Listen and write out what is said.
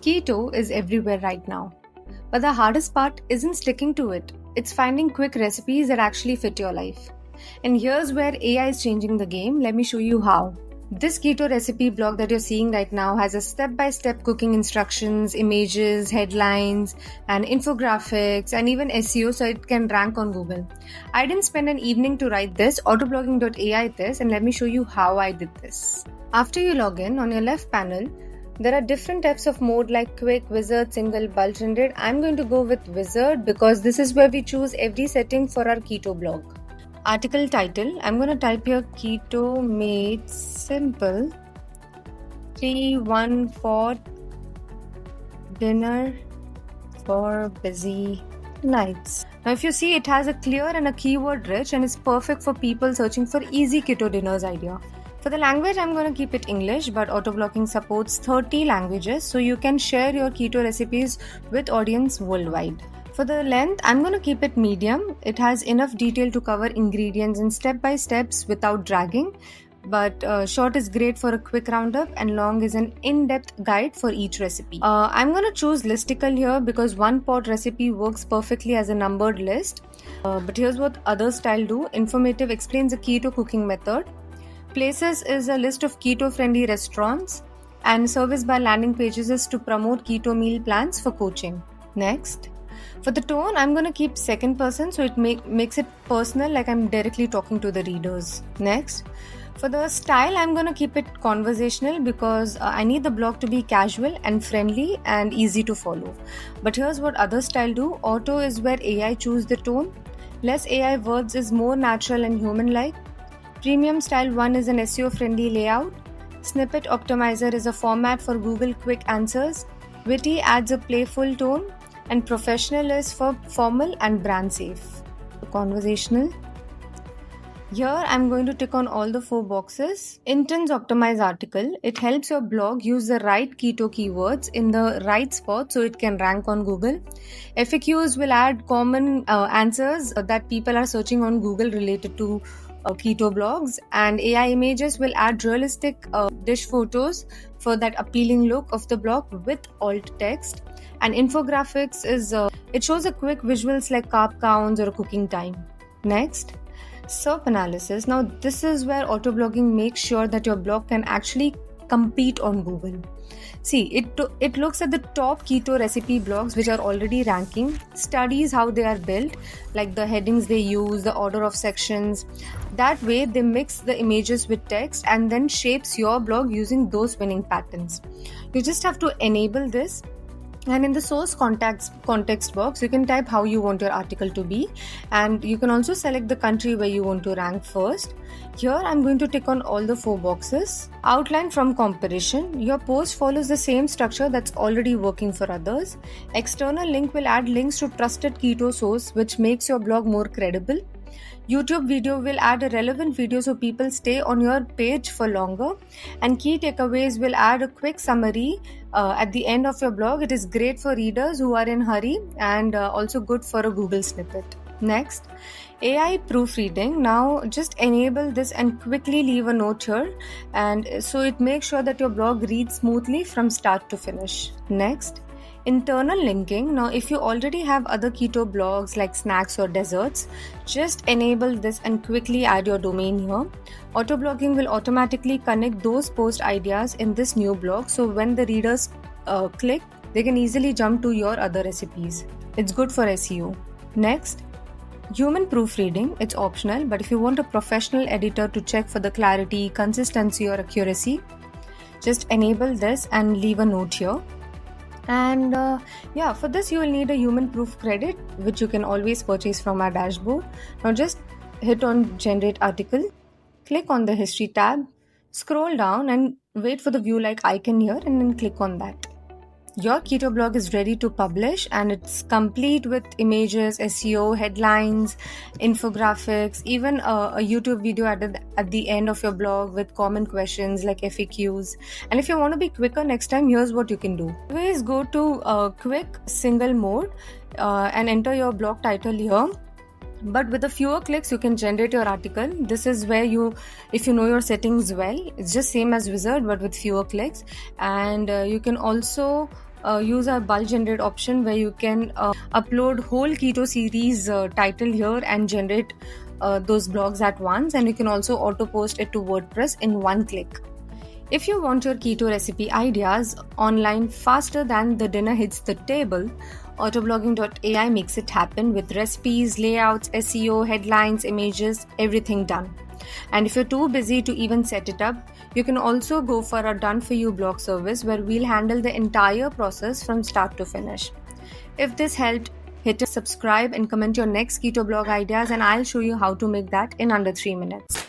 Keto is everywhere right now. But the hardest part isn't sticking to it, it's finding quick recipes that actually fit your life. And here's where AI is changing the game. Let me show you how. This keto recipe blog that you're seeing right now has a step-by-step cooking instructions, images, headlines, and infographics, and even SEO so it can rank on Google. I didn't spend an evening to write this, Autoblogging.ai this, and let me show you how I did this. After you log in, on your left panel, there are different types of mode like quick, wizard, single, bulk generate. I'm going to go with wizard because this is where we choose every setting for our keto blog. Article title, I'm going to type here keto made simple 314 dinner for busy nights. Now if you see, it has a clear and a keyword rich and is perfect for people searching for easy keto dinners idea. For the language, I'm going to keep it English, but Autoblogging supports 30 languages, so you can share your keto recipes with audience worldwide. For the length, I'm going to keep it medium. It has enough detail to cover ingredients and step-by-steps without dragging, but short is great for a quick roundup and long is an in-depth guide for each recipe. I'm going to choose listicle here because one pot recipe works perfectly as a numbered list. But here's what other style do. Informative explains a keto cooking method. Places is a list of keto-friendly restaurants, and service by landing pages is to promote keto meal plans for coaching. Next, for the tone, I'm going to keep second person so it makes it personal, like I'm directly talking to the readers. Next, for the style, I'm going to keep it conversational because I need the blog to be casual and friendly and easy to follow. But here's what other style do. Auto is where AI choose the tone. Less AI words is more natural and human-like. Premium Style 1 is an SEO-friendly layout. Snippet Optimizer is a format for Google Quick Answers. Witty adds a playful tone. And Professional is for formal and brand safe. Conversational. Here I'm going to tick on all the 4 boxes. Intents Optimize article. It helps your blog use the right keto keywords in the right spot so it can rank on Google. FAQs will add common answers that people are searching on Google related to keto blogs, and AI images will add realistic dish photos for that appealing look of the blog with alt text. And infographics is it shows a quick visuals like carb counts or cooking time. Next, SERP analysis. Now this is where Autoblogging makes sure that your blog can actually compete on Google. See, it looks at the top keto recipe blogs which are already ranking, studies how they are built, like the headings they use, the order of sections. That way they mix the images with text and then shapes your blog using those winning patterns. You just have to enable this. And in the source context box, you can type how you want your article to be, and you can also select the country where you want to rank first. Here I'm going to tick on all the 4 boxes. Outline from comparison. Your post follows the same structure that's already working for others. External link will add links to trusted keto source, which makes your blog more credible. YouTube video will add a relevant video so people stay on your page for longer. And key takeaways will add a quick summary at the end of your blog. It is great for readers who are in hurry and also good for a Google snippet. Next, AI proofreading. Now just enable this and quickly leave a note here, and so it makes sure that your blog reads smoothly from start to finish. Next, internal linking. Now if you already have other keto blogs like snacks or desserts, just enable this and quickly add your domain here. Autoblogging will automatically connect those post ideas in this new blog, so when the readers click, they can easily jump to your other recipes. It's good for SEO. Next, human proofreading. It's optional, but if you want a professional editor to check for the clarity, consistency or accuracy, just enable this and leave a note here. And for this you will need a human proof credit, which you can always purchase from our dashboard. Now just hit on generate article, click on the history tab, scroll down and wait for the view like icon here, and then click on that. Your keto blog is ready to publish, and it's complete with images, SEO, headlines, infographics, even a YouTube video at the end of your blog with common questions like FAQs. And if you want to be quicker next time, here's what you can do. Always go to quick single mode and enter your blog title here. But with a fewer clicks, you can generate your article. This is where if you know your settings well, it's just same as Wizard but with fewer clicks. And you can also use our bulk generate option where you can upload whole keto series title here and generate those blogs at once, and you can also auto post it to WordPress in one click. If you want your keto recipe ideas online faster than the dinner hits the table, Autoblogging.ai makes it happen with recipes, layouts, SEO, headlines, images, everything done. And if you're too busy to even set it up, you can also go for a done for you blog service where we'll handle the entire process from start to finish. If this helped, hit subscribe and comment your next keto blog ideas, and I'll show you how to make that in under 3 minutes.